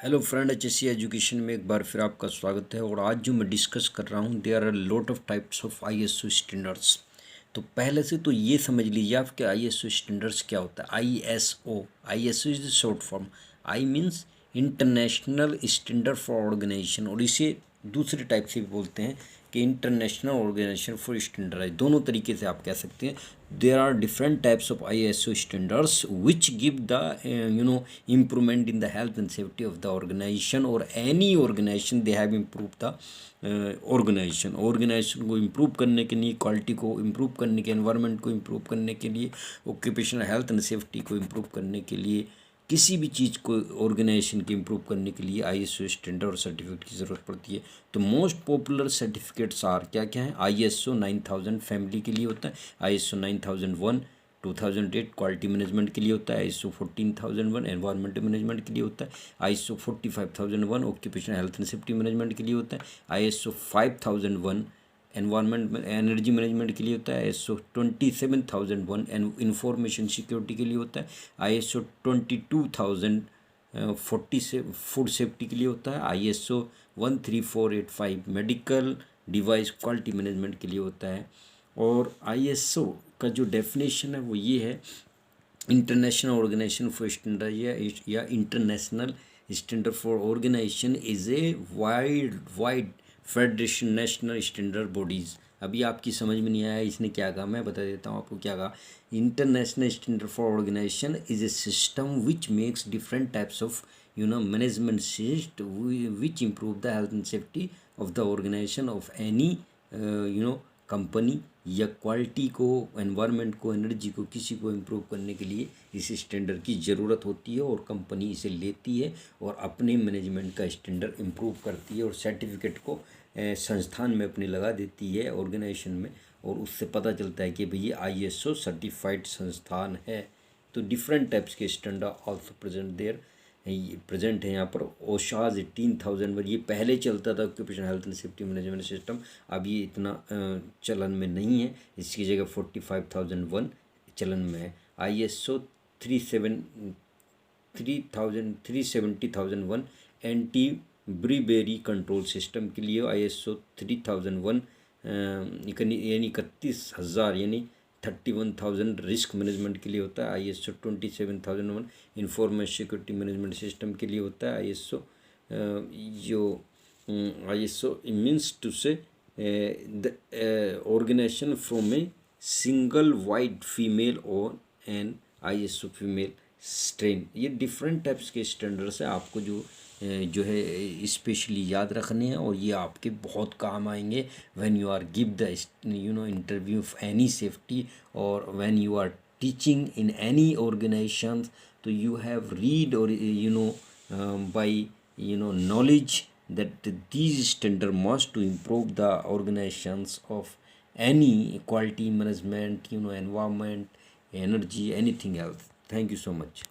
Hello friend, HSC education में एक बार फिर आपका स्वागत है। और आज जो मैं डिस्कस कर रहा हूँ, there are lot of types of ISO standards. तो पहले से तो ये समझ लीजिए आप कि ISO स्टैंडर्ड्स क्या होता है। ISO is the short form. I means international standard for organization, और इसे दूसरे टाइप से भी बोलते हैं कि इंटरनेशनल ऑर्गेनाइजेशन फॉर स्टैंडर्डाइज। दोनों तरीके से आप कह सकते हैं। There are different types of ISO standards which give the improvement in the health and safety of the organization or any organization. They have improved the organization को improve करने के लिए, क्वालिटी को इम्प्रूव करने के, एनवायरनमेंट को improve करने के लिए, ऑक्यूपेशनल हेल्थ एंड सेफ्टी को इम्प्रूव करने के लिए, किसी भी चीज़ को ऑर्गेनाइजेशन के इम्प्रूव करने के लिए ISO स्टैंडर्ड और सर्टिफिकेट की ज़रूरत पड़ती है। तो मोस्ट पॉपुलर सर्टिफिकेट्स आर क्या क्या हैं। ISO 9000 फैमिली के लिए होता है, ISO 9001 2008 क्वालिटी मैनेजमेंट के लिए होता है, ISO 14001 एनवायरमेंट मैनेजमेंट के लिए होता है, ISO 45001 occupational health and safety management के लिए होता है, ISO 5001 एनवायरमेंट एनर्जी मैनेजमेंट के लिए होता है, ISO 27001 इंफॉर्मेशन सिक्योरिटी के लिए होता है, ISO 22000 फूड सेफ्टी के लिए होता है, ISO 13485 medical device quality management के लिए होता है। और ISO का जो डेफिनेशन है वो ये है, इंटरनेशनल ऑर्गेनाइजेशन फॉर स्टैंडर्ड या international standard for organization is a wide federation national standard bodies. अभी आपकी समझ में नहीं आया इसने क्या कहा, मैं बता देता हूँ आपको क्या कहा। International standard for organization is a system which makes different types of management system which improve the health and safety of the organization of any company, या क्वालिटी को, एनवायरनमेंट को, एनर्जी को, किसी को इम्प्रूव करने के लिए इस स्टैंडर्ड की ज़रूरत होती है, और कंपनी इसे लेती है और अपने मैनेजमेंट का स्टैंडर्ड इम्प्रूव करती है और सर्टिफिकेट को संस्थान में अपने लगा देती है, ऑर्गेनाइजेशन में, और उससे पता चलता है कि भाई ये ISO सर्टिफाइड संस्थान है। तो डिफरेंट टाइप्स के स्टैंडर्ड ऑल्सो प्रेजेंट है यहाँ पर। OSHAS 18001, ये पहले चलता था occupational health and safety management system, अब ये इतना चलन में नहीं है, इसकी जगह 45001 चलन में है। ISO 37001 एंटी ब्रीबेरी कंट्रोल सिस्टम के लिए, ISO 3001 यानी 31,000 यानी 31,000 रिस्क मैनेजमेंट के लिए होता है, ISO 27001 information security management system के लिए होता है, ISO means to say the organization from a single wide female और एन ISO फीमेल स्ट्रेन। ये डिफरेंट टाइप्स के स्टैंडर्ड्स हैं, आपको जो है स्पेशली याद रखने हैं, और ये आपके बहुत काम आएंगे when you are give the interview of any safety, और when you are teaching in any organization. तो यू हैव रीड और by knowledge that these standard must to improve the organizations of any quality management, environment, energy, anything else. Thank you so much.